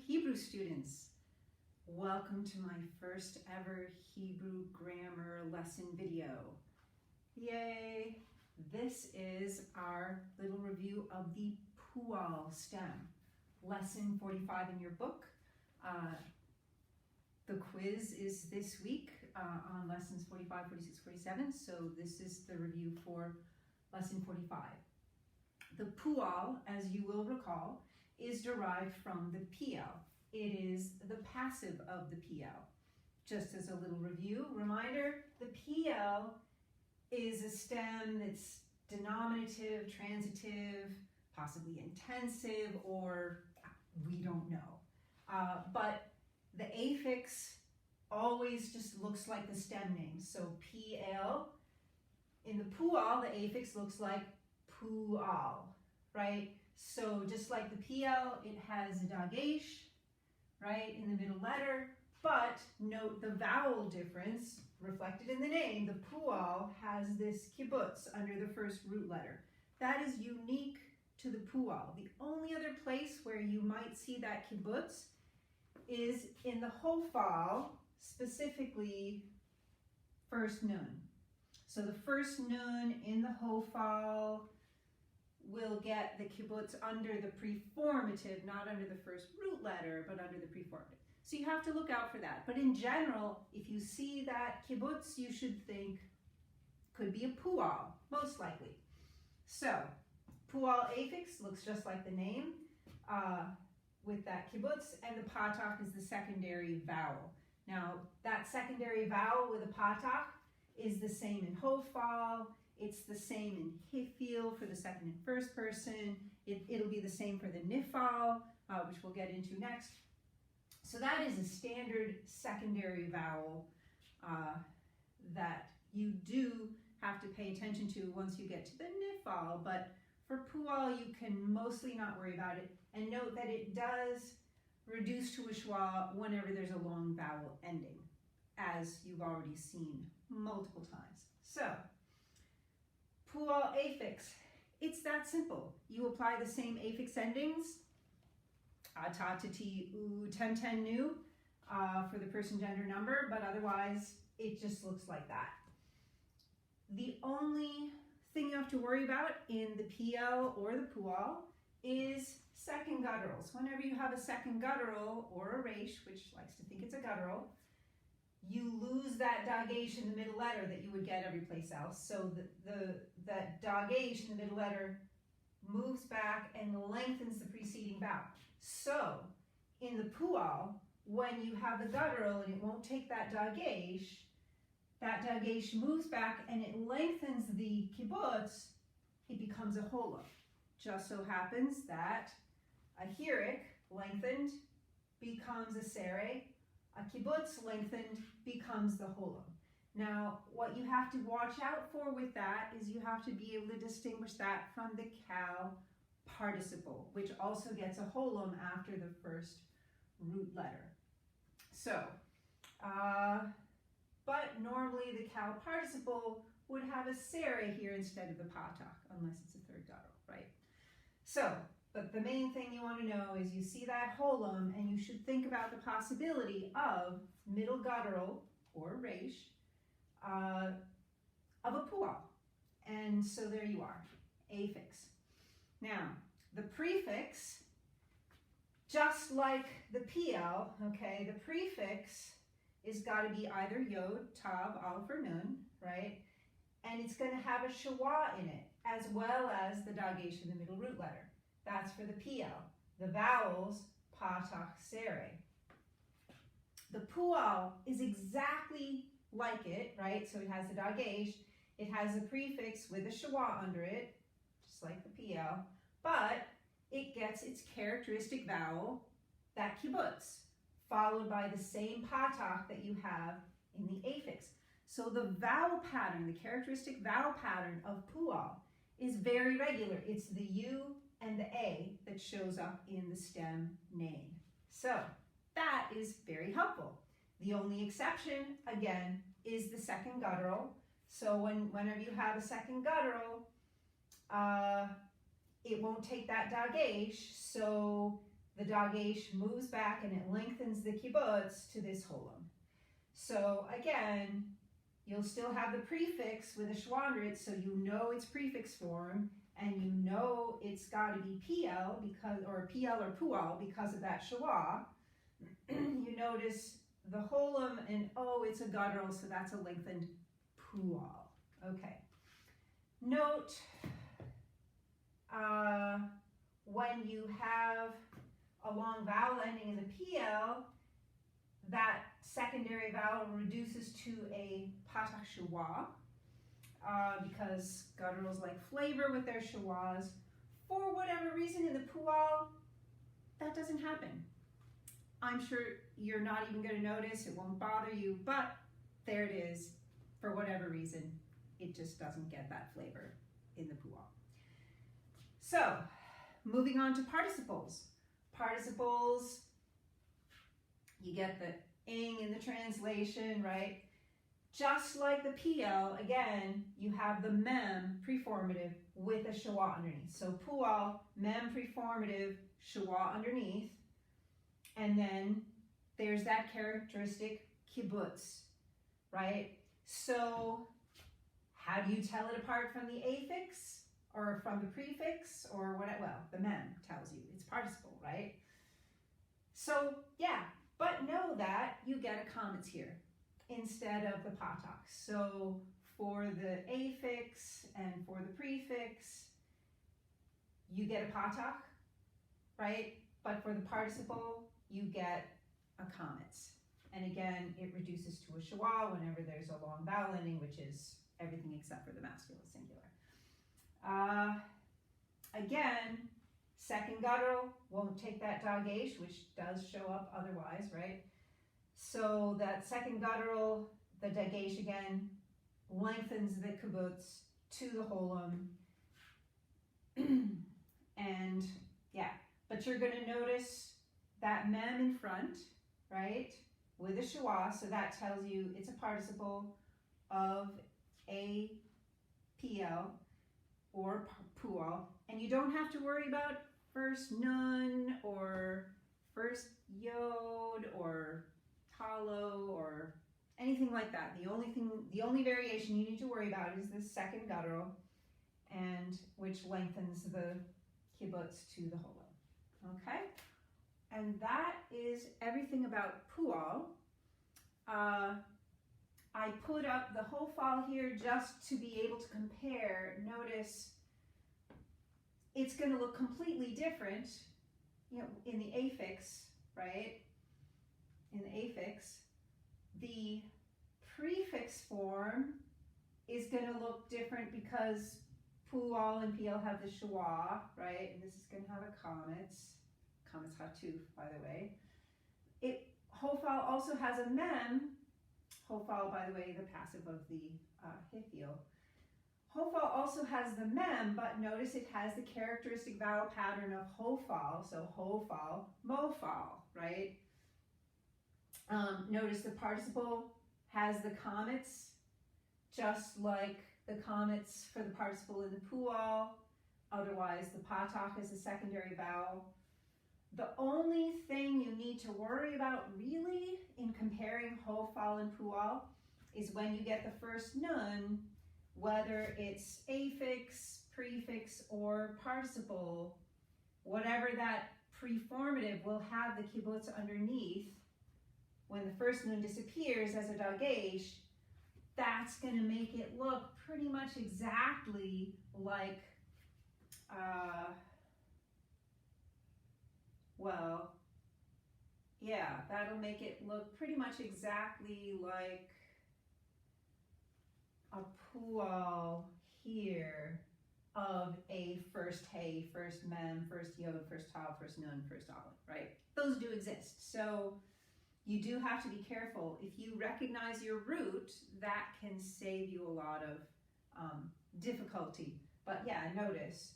Hebrew students. Welcome to my first ever Hebrew grammar lesson video. Yay! This is our little review of the Pual stem, lesson 45 in your book. The quiz is this week on lessons 45, 46, 47, so this is the review for lesson 45. The Pual, as you will recall, is derived from the PL. It is the passive of the PL. Just as a little review, reminder, the PL is a stem that's denominative, transitive, possibly intensive, or we don't know. But the affix always just looks like the stem name. So PL, in the Pual, the affix looks like Pual, right? So just like the PL, it has a dagesh, right, in the middle letter, but note the vowel difference reflected in the name. The Pual has this kibbutz under the first root letter. That is unique to the Pual. The only other place where you might see that kibbutz is in the Hofal, specifically first nun. So the first nun in the Hofal will get the kibbutz under the preformative, not under the first root letter, but under the preformative. So you have to look out for that. But in general, if you see that kibbutz, you should think could be a Pual, most likely. So Pual affix looks just like the name with that kibbutz, and the patach is the secondary vowel. Now that secondary vowel with a patach is the same in Hofal. It's the same in Hifil for the second and first person. It'll be the same for the Nifal, which we'll get into next. So that is a standard secondary vowel that you do have to pay attention to once you get to the Nifal. But for Pual, you can mostly not worry about it. And note that it does reduce to a schwa whenever there's a long vowel ending, as you've already seen multiple times. So Pual affix, it's that simple. You apply the same affix endings, ta, ta, ti, u, ten, ten, nu, for the person, gender, number, but otherwise it just looks like that. The only thing you have to worry about in the PL or the Pual is second gutturals. Whenever you have a second guttural or a resh, which likes to think it's a guttural, you lose that dagesh in the middle letter that you would get every place else. So that dagesh in the middle letter moves back and lengthens the preceding vowel. So in the Pual, when you have the guttural and it won't take that dagesh moves back and it lengthens the kibbutz, it becomes a hola. Just so happens that a hirik lengthened becomes a sere, a kibbutz lengthened becomes the holam. Now, what you have to watch out for with that is you have to be able to distinguish that from the kal participle, which also gets a holam after the first root letter. So, but normally the kal participle would have a sere here instead of the patach, unless it's a third guttural, right? So, but the main thing you want to know is you see that holam, and you should think about the possibility of middle guttural or resh of a Pual. And so there you are, affix. Now, the prefix, just like the PL, okay, the prefix is got to be either yod, tav, aleph, or nun, right? And it's going to have a schwa in it, as well as the dagesh in the middle root letter. That's for the PL. The vowels, patach, sere. The Pual is exactly like it, right? So it has the dagesh, it has a prefix with a schwa under it, just like the PL, but it gets its characteristic vowel, that kibbutz, followed by the same patach that you have in the affix. So the vowel pattern, the characteristic vowel pattern of Pual is very regular. It's the U and the A that shows up in the stem name. So that is very helpful. The only exception, again, is the second guttural. So whenever you have a second guttural, it won't take that dagesh, so the dagesh moves back and it lengthens the kibbutz to this holum. So again, you'll still have the prefix with a schwandrit, so you know it's prefix form, and you know it's got to be PL because, or PL or Pual because of that schwa. You notice the holum and it's a guttural, so that's a lengthened Pual. Okay. Note when you have a long vowel ending in the PL, that secondary vowel reduces to a patach schwa because gutturals like flavor with their schwas. For whatever reason in the Pual, that doesn't happen. I'm sure you're not even going to notice, it won't bother you, but there it is. For whatever reason, it just doesn't get that flavor in the Pual. So, moving on to participles. Participles, you get the ing in the translation, right? Just like the PL, again, you have the mem preformative with a schwa underneath. So Pual, mem preformative, schwa underneath. And then there's that characteristic kibbutz, right? So how do you tell it apart from the affix or from the prefix or what? Well, the mem tells you it's participle, right? So yeah, but know that you get a comets here instead of the patach. So for the affix and for the prefix, you get a patach, right? But for the participle, you get a comets. And again, it reduces to a schwa whenever there's a long vowel ending, which is everything except for the masculine singular. Again, second guttural won't take that dagesh, which does show up otherwise, right? So that second guttural, the dagesh again, lengthens the kibbutz to the holum. And yeah, but you're going to notice that mem in front, right, with a schwa, so that tells you it's a participle of a PL or Pual, and you don't have to worry about first nun or first yod or talo or anything like that. The only variation you need to worry about is the second guttural, and which lengthens the kibbutz to the holum. Okay, and that is everything about Pual. I put up the whole file here just to be able to compare. Notice it's going to look completely different, you know, in the affix, right? In the affix, the prefix form is going to look different because Pual and PL have the schwa, right? And this is going to have a comets hatuf, by the way. Hofal also has a mem. Hofal, by the way, the passive of the hithiel. Hofal also has the mem, but notice it has the characteristic vowel pattern of hofal, so hofal, mofal, right? Notice the participle has the comets, just like the comets for the participle in the Pual. Otherwise, the patach is a secondary vowel. The only thing you need to worry about really in comparing hofal and Pual is when you get the first nun, whether it's affix, prefix, or participle, whatever that preformative will have the kibbutz underneath. When the first nun disappears as a dagesh, that's going to make it look pretty much exactly like, that'll make it look pretty much exactly like a Pual here of a first hey, first mem, first yod, first tav, first nun, first aleph, right? Those do exist. So you do have to be careful. If you recognize your root, that can save you a lot of difficulty. But yeah, notice,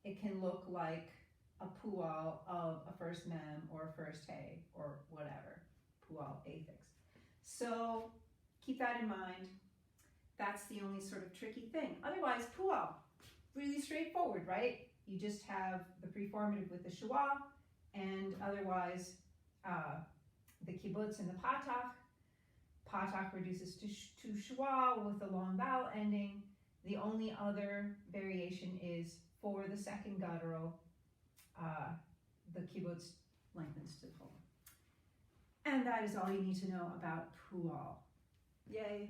it can look like a Pual of a first mem or a first hey or whatever, Pual affix. So keep that in mind. That's the only sort of tricky thing. Otherwise, Pual, really straightforward, right? You just have the preformative with the shua, and otherwise the kibbutz and the patach. Patach reduces to shua with a long vowel ending. The only other variation is for the second guttural, the kibbutz lengthens to full. And that is all you need to know about Pual. Yay!